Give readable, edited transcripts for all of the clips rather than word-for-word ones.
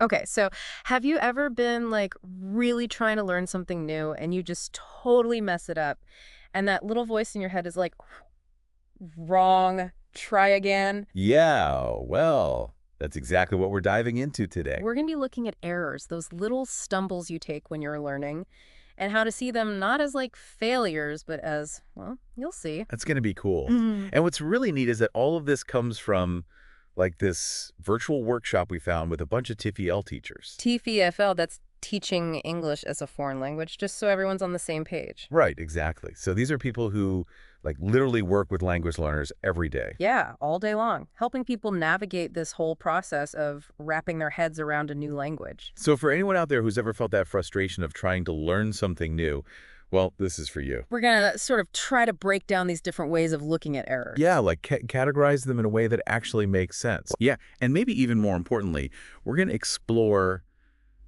Okay, so have you ever been like really trying to learn something new and you just totally mess it up? And that little voice in your head is like, wrong, try again. Yeah, well, that's exactly what we're diving into today. We're going to be looking at errors, those little stumbles you take when you're learning, and how to see them not as like failures, but as, well, you'll see. That's going to be cool. Mhm. And what's really neat is that all of this comes from like this virtual workshop we found with a bunch of TFL teachers. TFL, that's teaching English as a foreign language, just so everyone's on the same page. Right, exactly. So these are people who like literally work with language learners every day. Yeah, all day long, helping people navigate this whole process of wrapping their heads around a new language. So for anyone out there who's ever felt that frustration of trying to learn something new, well, this is for you. We're going to sort of try to break down these different ways of looking at errors. Yeah, like categorize them in a way that actually makes sense. Yeah, and maybe even more importantly, we're going to explore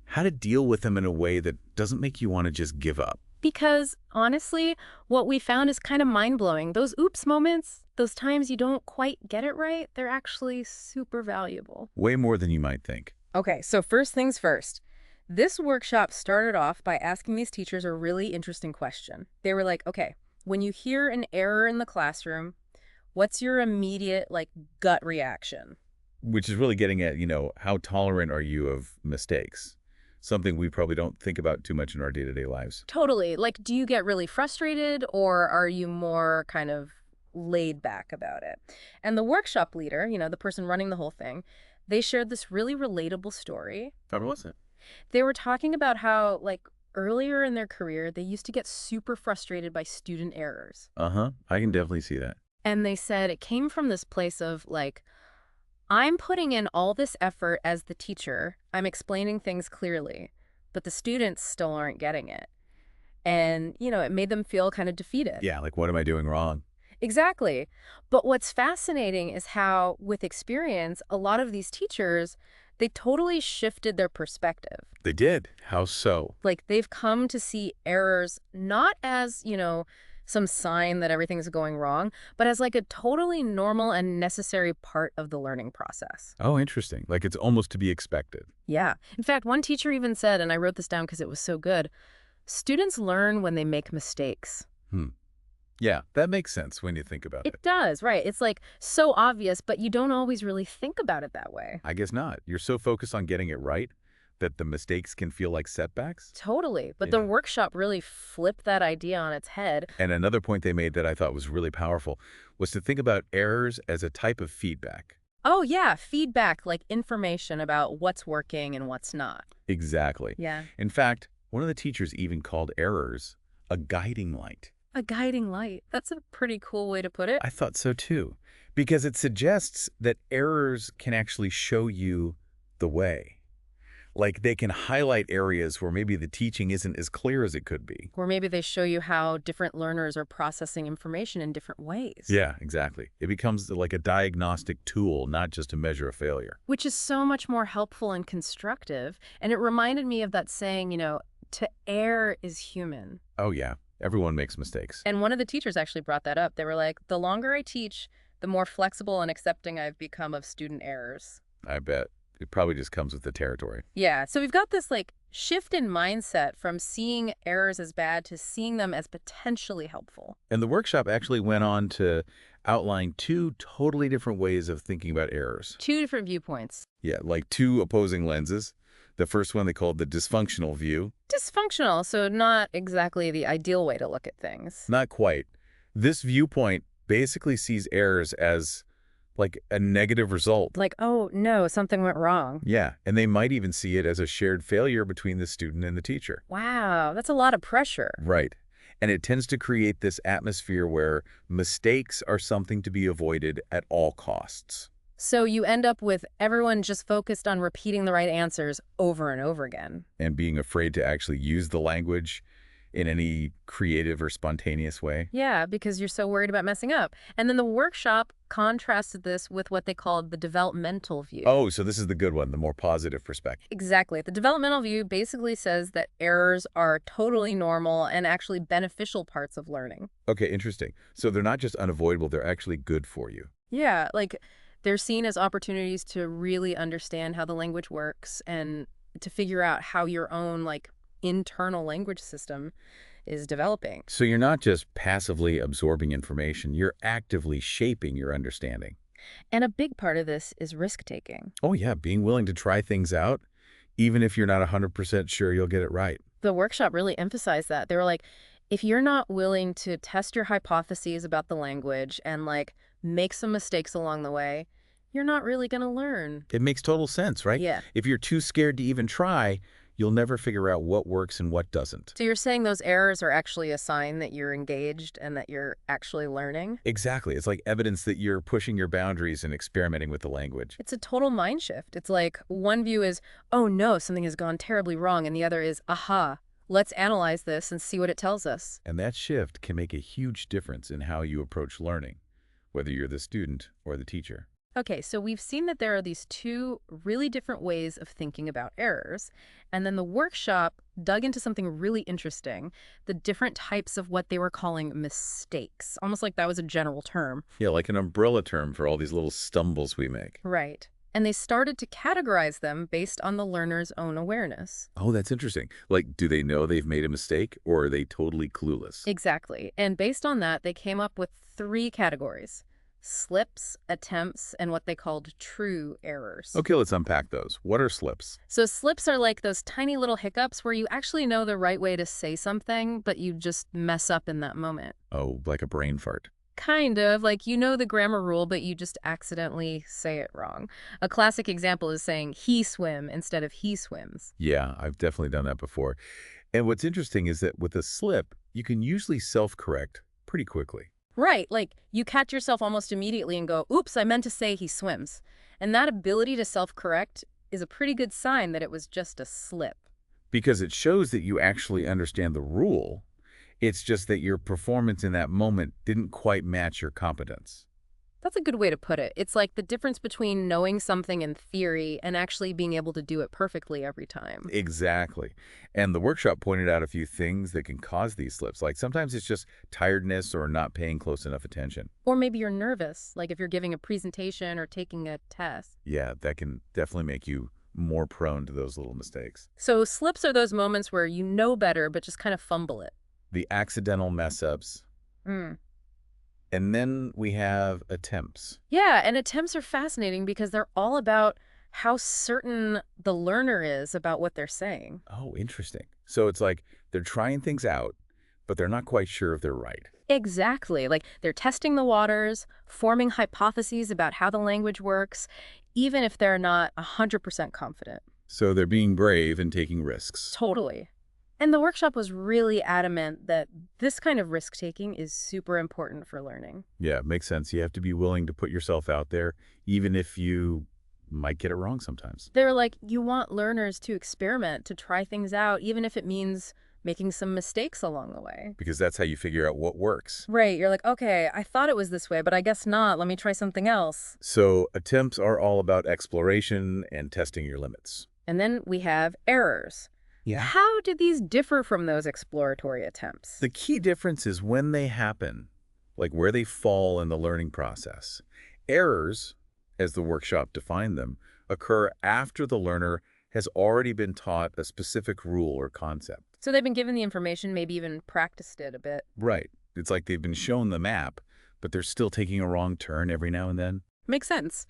how to deal with them in a way that doesn't make you want to just give up. Because honestly, what we found is kind of mind-blowing. Those oops moments, those times you don't quite get it right, they're actually super valuable. Way more than you might think. Okay, so first things first. This workshop started off by asking these teachers a really interesting question. They were like, okay, when you hear an error in the classroom, what's your immediate, like, gut reaction? Which is really getting at, how tolerant are you of mistakes? Something we probably don't think about too much in our day-to-day lives. Totally. Like, do you get really frustrated or are you more kind of laid back about it? And the workshop leader, the person running the whole thing, they shared this really relatable story. How was it? They were talking about how, like, earlier in their career, they used to get super frustrated by student errors. Uh-huh. I can definitely see that. And they said it came from this place of, like, I'm putting in all this effort as the teacher. I'm explaining things clearly, but the students still aren't getting it. And, it made them feel kind of defeated. Yeah, like what am I doing wrong? Exactly. But what's fascinating is how, with experience, a lot of these teachers, they totally shifted their perspective. They did. How so? Like, they've come to see errors not as, some sign that everything's going wrong, but as like a totally normal and necessary part of the learning process. Oh, interesting. Like it's almost to be expected. Yeah. In fact, one teacher even said, and I wrote this down because it was so good, students learn when they make mistakes. Hmm. Yeah, that makes sense when you think about it. It does, right. It's like so obvious, but you don't always really think about it that way. I guess not. You're so focused on getting it right that the mistakes can feel like setbacks. Totally. But the Yeah. workshop really flipped that idea on its head. And another point they made that I thought was really powerful was to think about errors as a type of feedback. Oh, yeah, feedback, like information about what's working and what's not. Exactly. Yeah. In fact, one of the teachers even called errors a guiding light. A guiding light. That's a pretty cool way to put it. I thought so too, because it suggests that errors can actually show you the way. Like they can highlight areas where maybe the teaching isn't as clear as it could be. Or maybe they show you how different learners are processing information in different ways. Yeah, exactly. It becomes like a diagnostic tool, not just a measure of failure. Which is so much more helpful and constructive. And it reminded me of that saying, to err is human. Oh yeah, everyone makes mistakes. And one of the teachers actually brought that up. They were like, the longer I teach, the more flexible and accepting I've become of student errors. I bet. It probably just comes with the territory. Yeah, so we've got this like shift in mindset from seeing errors as bad to seeing them as potentially helpful. And the workshop actually went on to outline two totally different ways of thinking about errors. Two different viewpoints. Yeah, like two opposing lenses. The first one they called the dysfunctional view. Dysfunctional, so not exactly the ideal way to look at things. Not quite. This viewpoint basically sees errors as like a negative result. Like, oh no, something went wrong. Yeah, and they might even see it as a shared failure between the student and the teacher. Wow, that's a lot of pressure. Right. And it tends to create this atmosphere where mistakes are something to be avoided at all costs. So you end up with everyone just focused on repeating the right answers over and over again. And being afraid to actually use the language in any creative or spontaneous way. Yeah, because you're so worried about messing up. And then the workshop contrasted this with what they called the developmental view. Oh, so this is the good one, the more positive perspective. Exactly. The developmental view basically says that errors are totally normal and actually beneficial parts of learning. Okay, interesting. So they're not just unavoidable, they're actually good for you. Yeah, like They're seen as opportunities to really understand how the language works and to figure out how your own, like, internal language system is developing. So you're not just passively absorbing information, you're actively shaping your understanding. And a big part of this is risk-taking. Oh yeah, being willing to try things out, even if you're not 100% sure you'll get it right. The workshop really emphasized that. They were like, if you're not willing to test your hypotheses about the language and, like, make some mistakes along the way, you're not really going to learn. It makes total sense, right? Yeah. If you're too scared to even try, you'll never figure out what works and what doesn't. So you're saying those errors are actually a sign that you're engaged and that you're actually learning? Exactly. It's like evidence that you're pushing your boundaries and experimenting with the language. It's a total mind shift. It's like one view is, oh no, something has gone terribly wrong, and the other is, aha, let's analyze this and see what it tells us. And that shift can make a huge difference in how you approach learning, whether you're the student or the teacher. Okay, so we've seen that there are these two really different ways of thinking about errors. And then the workshop dug into something really interesting, the different types of what they were calling mistakes, almost like that was a general term. Yeah, like an umbrella term for all these little stumbles we make. Right. And they started to categorize them based on the learner's own awareness. Oh, that's interesting. Like, do they know they've made a mistake or are they totally clueless? Exactly. And based on that, they came up with 3 categories: slips, attempts, and what they called true errors. Okay, let's unpack those. What are slips? So slips are like those tiny little hiccups where you actually know the right way to say something, but you just mess up in that moment. Oh, like a brain fart. Kind of, like you know the grammar rule, but you just accidentally say it wrong. A classic example is saying he swim instead of he swims. Yeah, I've definitely done that before. And what's interesting is that with a slip, you can usually self-correct pretty quickly. Right, like you catch yourself almost immediately and go, oops, I meant to say he swims. And that ability to self-correct is a pretty good sign that it was just a slip. Because it shows that you actually understand the rule. It's just that your performance in that moment didn't quite match your competence. That's a good way to put it. It's like the difference between knowing something in theory and actually being able to do it perfectly every time. Exactly. And the workshop pointed out a few things that can cause these slips. Like sometimes it's just tiredness or not paying close enough attention. Or maybe you're nervous, like if you're giving a presentation or taking a test. Yeah, that can definitely make you more prone to those little mistakes. So slips are those moments where you know better but just kind of fumble it. The accidental mess-ups. Mm. And then we have attempts. Yeah, and attempts are fascinating because they're all about how certain the learner is about what they're saying. Oh, interesting. So it's like they're trying things out, but they're not quite sure if they're right. Exactly. Like they're testing the waters, forming hypotheses about how the language works, even if they're not 100% confident. So they're being brave and taking risks. Totally. And the workshop was really adamant that this kind of risk-taking is super important for learning. Yeah, makes sense. You have to be willing to put yourself out there, even if you might get it wrong sometimes. They're like, you want learners to experiment, to try things out, even if it means making some mistakes along the way. Because that's how you figure out what works. Right, you're like, okay, I thought it was this way, but I guess not. Let me try something else. So attempts are all about exploration and testing your limits. And then we have errors. Yeah. How do these differ from those exploratory attempts? The key difference is when they happen, like where they fall in the learning process. Errors, as the workshop defined them, occur after the learner has already been taught a specific rule or concept. So they've been given the information, maybe even practiced it a bit. Right. It's like they've been shown the map, but they're still taking a wrong turn every now and then. Makes sense.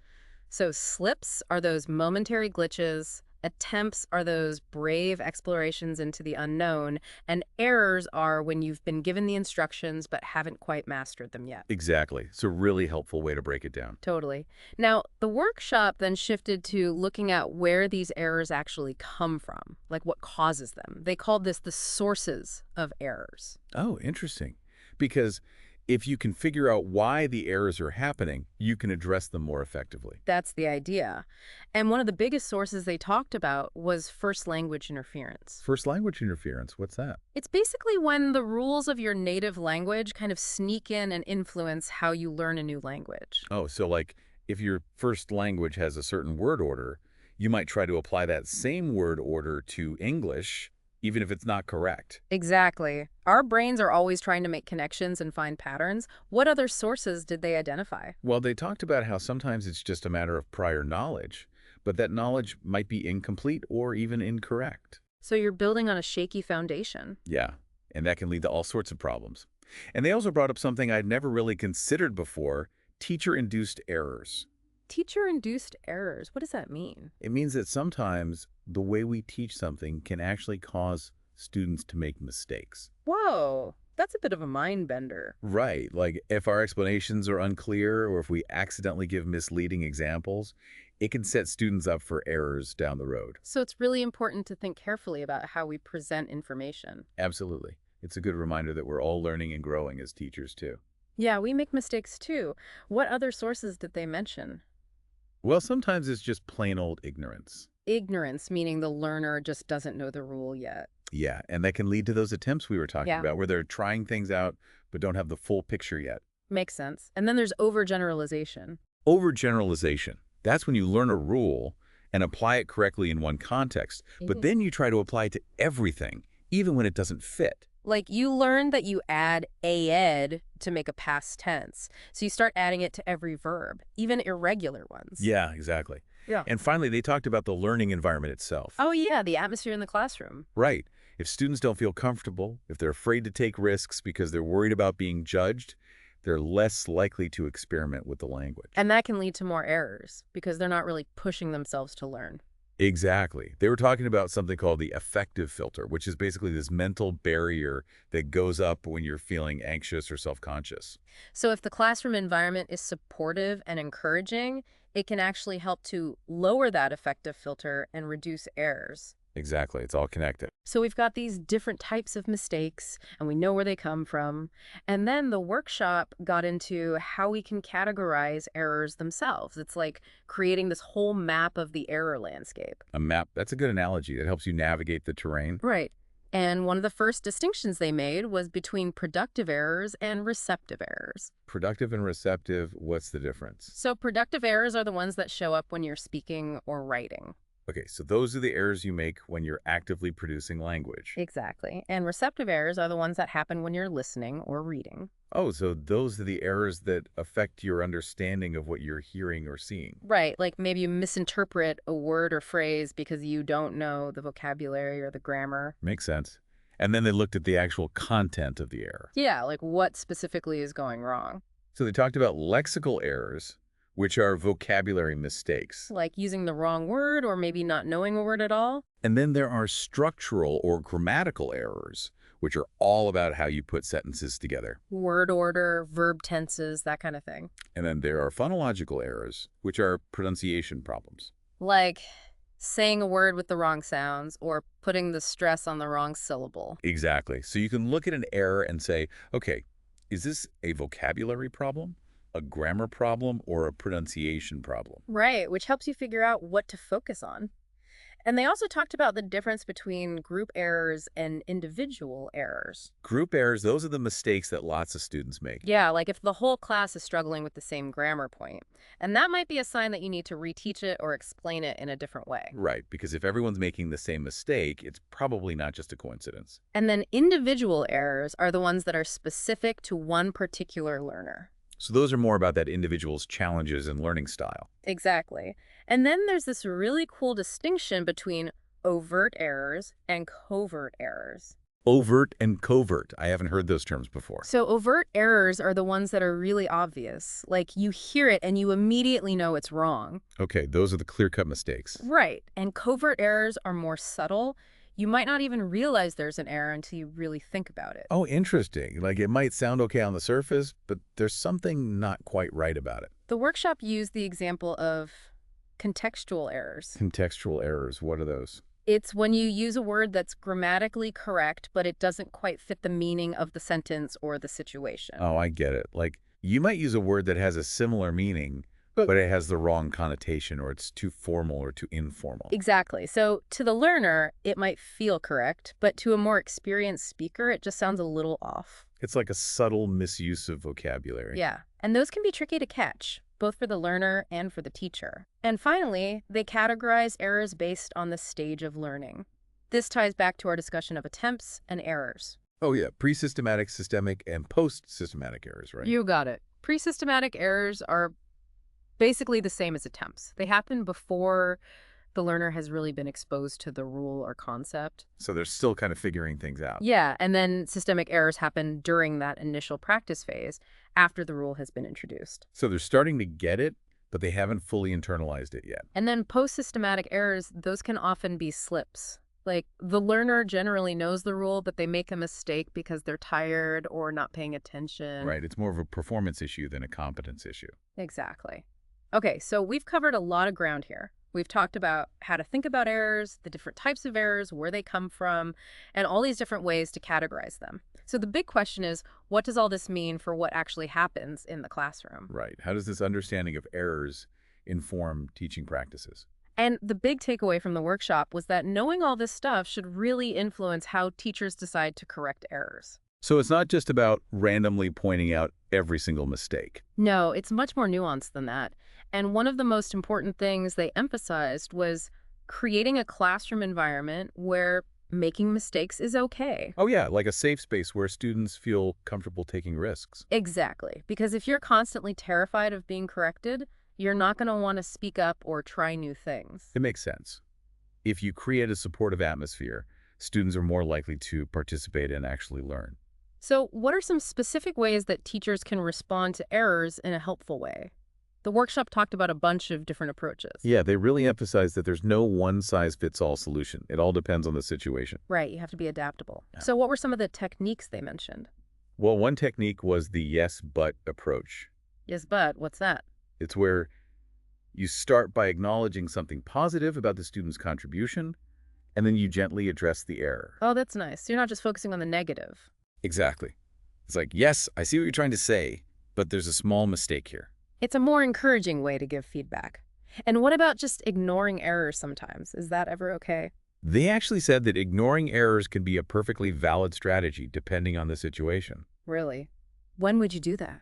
So slips are those momentary glitches, attempts are those brave explorations into the unknown, and errors are when you've been given the instructions but haven't quite mastered them yet. Exactly. It's a really helpful way to break it down. Totally. Now, the workshop then shifted to looking at where these errors actually come from, like what causes them. They called this the sources of errors. Oh, interesting. Because if you can figure out why the errors are happening, you can address them more effectively. That's the idea. And one of the biggest sources they talked about was first language interference. First language interference, what's that? It's basically when the rules of your native language kind of sneak in and influence how you learn a new language. Oh, so like if your first language has a certain word order, you might try to apply that same word order to English, even if it's not correct. Exactly. Our brains are always trying to make connections and find patterns. What other sources did they identify? Well, they talked about how sometimes it's just a matter of prior knowledge, but that knowledge might be incomplete or even incorrect. So you're building on a shaky foundation. Yeah, and that can lead to all sorts of problems. And they also brought up something I'd never really considered before, teacher-induced errors. Teacher-induced errors. What does that mean? It means that sometimes the way we teach something can actually cause students to make mistakes. Whoa, that's a bit of a mind bender. Right, like if our explanations are unclear or if we accidentally give misleading examples, it can set students up for errors down the road. So it's really important to think carefully about how we present information. Absolutely. It's a good reminder that we're all learning and growing as teachers, too. Yeah, we make mistakes too. What other sources did they mention? Well, sometimes it's just plain old ignorance. Ignorance, meaning the learner just doesn't know the rule yet. Yeah, and that can lead to those attempts we were talking Yeah. about, where they're trying things out but don't have the full picture yet. Makes sense. And then there's overgeneralization. Overgeneralization. That's when you learn a rule and apply it correctly in one context, but then you try to apply it to everything, even when it doesn't fit. Like you learn that you add ed to make a past tense. So you start adding it to every verb, even irregular ones. Yeah, exactly. Yeah. And finally, they talked about the learning environment itself. Oh, yeah, the atmosphere in the classroom. Right. If students don't feel comfortable, if they're afraid to take risks because they're worried about being judged, they're less likely to experiment with the language. And that can lead to more errors because they're not really pushing themselves to learn. Exactly. They were talking about something called the affective filter, which is basically this mental barrier that goes up when you're feeling anxious or self-conscious. So if the classroom environment is supportive and encouraging, it can actually help to lower that affective filter and reduce errors. Exactly. It's all connected. So we've got these different types of mistakes, and we know where they come from. And then the workshop got into how we can categorize errors themselves. It's like creating this whole map of the error landscape. A map, that's a good analogy that helps you navigate the terrain. Right. And one of the first distinctions they made was between productive errors and receptive errors. Productive and receptive, what's the difference? So productive errors are the ones that show up when you're speaking or writing. Okay, so those are the errors you make when you're actively producing language. Exactly. And receptive errors are the ones that happen when you're listening or reading. Oh, so those are the errors that affect your understanding of what you're hearing or seeing. Right, like maybe you misinterpret a word or phrase because you don't know the vocabulary or the grammar. Makes sense. And then they looked at the actual content of the error. Yeah, like what specifically is going wrong. So they talked about lexical errors, which are vocabulary mistakes. Like using the wrong word or maybe not knowing a word at all. And then there are structural or grammatical errors, which are all about how you put sentences together. Word order, verb tenses, that kind of thing. And then there are phonological errors, which are pronunciation problems. Like saying a word with the wrong sounds or putting the stress on the wrong syllable. Exactly. So you can look at an error and say, okay, is this a vocabulary problem, a grammar problem, or a pronunciation problem? Right, which helps you figure out what to focus on. And they also talked about the difference between group errors and individual errors. Group errors, those are the mistakes that lots of students make. Yeah, like if the whole class is struggling with the same grammar point. And that might be a sign that you need to reteach it or explain it in a different way. Right, because if everyone's making the same mistake, it's probably not just a coincidence. And then individual errors are the ones that are specific to one particular learner. So those are more about that individual's challenges and learning style. Exactly. And then there's this really cool distinction between overt errors and covert errors. Overt and covert. I haven't heard those terms before. So overt errors are the ones that are really obvious. Like you hear it and you immediately know it's wrong. Okay, those are the clear-cut mistakes. Right. And covert errors are more subtle. You might not even realize there's an error until you really think about it. Oh, interesting. Like it might sound okay on the surface, but there's something not quite right about it. The workshop used the example of contextual errors. Contextual errors, what are those? It's when you use a word that's grammatically correct, but it doesn't quite fit the meaning of the sentence or the situation. Oh, I get it. Like you might use a word that has a similar meaning, but it has the wrong connotation, or it's too formal or too informal. Exactly. So to the learner, it might feel correct, but to a more experienced speaker, it just sounds a little off. It's like a subtle misuse of vocabulary. Yeah. And those can be tricky to catch, both for the learner and for the teacher. And finally, they categorize errors based on the stage of learning. This ties back to our discussion of attempts and errors. Oh, yeah. Pre-systematic, systemic, and post-systematic errors, right? You got it. Pre-systematic errors are basically the same as attempts. They happen before the learner has really been exposed to the rule or concept. So they're still kind of figuring things out. Yeah, and then systemic errors happen during that initial practice phase after the rule has been introduced. So they're starting to get it, but they haven't fully internalized it yet. And then post-systematic errors, those can often be slips. Like, the learner generally knows the rule, but they make a mistake because they're tired or not paying attention. Right. It's more of a performance issue than a competence issue. Exactly. Okay, so we've covered a lot of ground here. We've talked about how to think about errors, the different types of errors, where they come from, and all these different ways to categorize them. So the big question is, what does all this mean for what actually happens in the classroom? Right. How does this understanding of errors inform teaching practices? And the big takeaway from the workshop was that knowing all this stuff should really influence how teachers decide to correct errors. So it's not just about randomly pointing out every single mistake. No, it's much more nuanced than that. And one of the most important things they emphasized was creating a classroom environment where making mistakes is okay. Oh, yeah, like a safe space where students feel comfortable taking risks. Exactly. Because if you're constantly terrified of being corrected, you're not going to want to speak up or try new things. It makes sense. If you create a supportive atmosphere, students are more likely to participate and actually learn. So, what are some specific ways that teachers can respond to errors in a helpful way? The workshop talked about a bunch of different approaches. Yeah, they really emphasize that there's no one-size-fits-all solution. It all depends on the situation. Right, you have to be adaptable. Yeah. So what were some of the techniques they mentioned? Well, one technique was the yes-but approach. Yes, but what's that? It's where you start by acknowledging something positive about the student's contribution, and then you gently address the error. Oh, that's nice. So you're not just focusing on the negative. Exactly. It's like, yes, I see what you're trying to say, but there's a small mistake here. It's a more encouraging way to give feedback. And what about just ignoring errors sometimes? Is that ever okay? They actually said that ignoring errors can be a perfectly valid strategy depending on the situation. Really? When would you do that?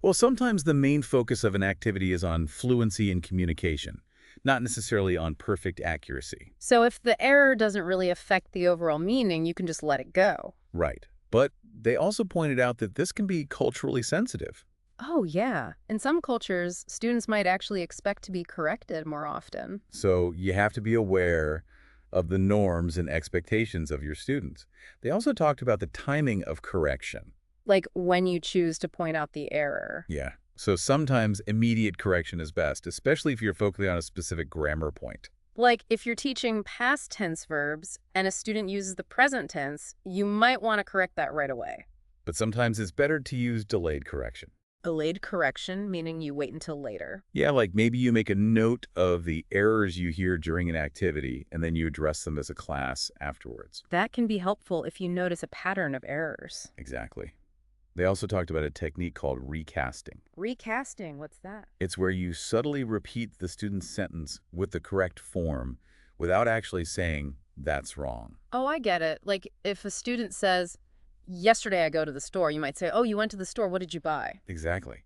Well, sometimes the main focus of an activity is on fluency in communication, not necessarily on perfect accuracy. So if the error doesn't really affect the overall meaning, you can just let it go. Right. But they also pointed out that this can be culturally sensitive. Oh, yeah. In some cultures, students might actually expect to be corrected more often. So you have to be aware of the norms and expectations of your students. They also talked about the timing of correction. Like when you choose to point out the error. Yeah. So sometimes immediate correction is best, especially if you're focusing on a specific grammar point. Like if you're teaching past tense verbs and a student uses the present tense, you might want to correct that right away. But sometimes it's better to use delayed correction. Delayed correction, meaning you wait until later. Yeah, like maybe you make a note of the errors you hear during an activity, and then you address them as a class afterwards. That can be helpful if you notice a pattern of errors. Exactly. They also talked about a technique called recasting. Recasting, what's that? It's where you subtly repeat the student's sentence with the correct form without actually saying, that's wrong. Oh, I get it. Like if a student says, yesterday I go to the store, you might say, oh, you went to the store, what did you buy? Exactly.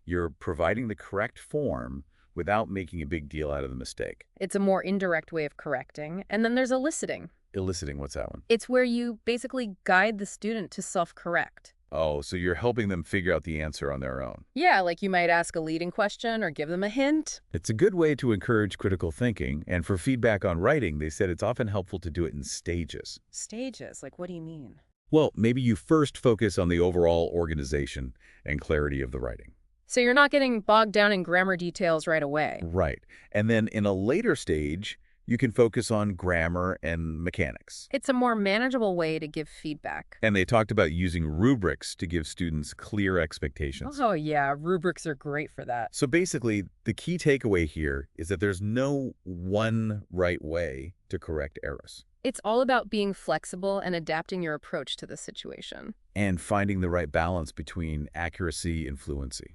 You're providing the correct form without making a big deal out of the mistake. It's a more indirect way of correcting. And then there's eliciting. Eliciting, what's that one? It's where you basically guide the student to self-correct. Oh, so you're helping them figure out the answer on their own. Yeah, like you might ask a leading question or give them a hint. It's a good way to encourage critical thinking, and for feedback on writing, they said it's often helpful to do it in stages. Stages? Like what do you mean? Well, maybe you first focus on the overall organization and clarity of the writing. So you're not getting bogged down in grammar details right away. Right. And then in a later stage, you can focus on grammar and mechanics. It's a more manageable way to give feedback. And they talked about using rubrics to give students clear expectations. Oh yeah, rubrics are great for that. So basically, the key takeaway here is that there's no one right way to correct errors. It's all about being flexible and adapting your approach to the situation. And finding the right balance between accuracy and fluency.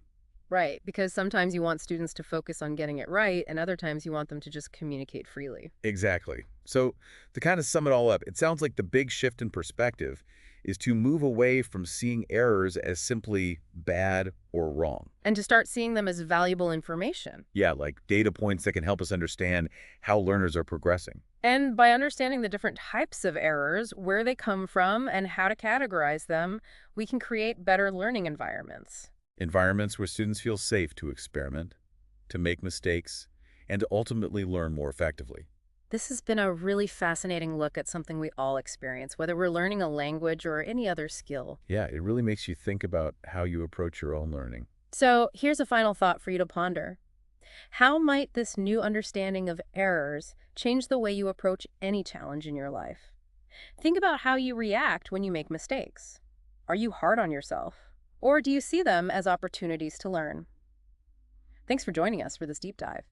Right, because sometimes you want students to focus on getting it right, and other times you want them to just communicate freely. Exactly. So to kind of sum it all up, it sounds like the big shift in perspective is to move away from seeing errors as simply bad or wrong. And to start seeing them as valuable information. Yeah, like data points that can help us understand how learners are progressing. And by understanding the different types of errors, where they come from, and how to categorize them, we can create better learning environments. Environments where students feel safe to experiment, to make mistakes, and to ultimately learn more effectively. This has been a really fascinating look at something we all experience, whether we're learning a language or any other skill. Yeah, it really makes you think about how you approach your own learning. So here's a final thought for you to ponder. How might this new understanding of errors change the way you approach any challenge in your life? Think about how you react when you make mistakes. Are you hard on yourself? Or do you see them as opportunities to learn? Thanks for joining us for this deep dive.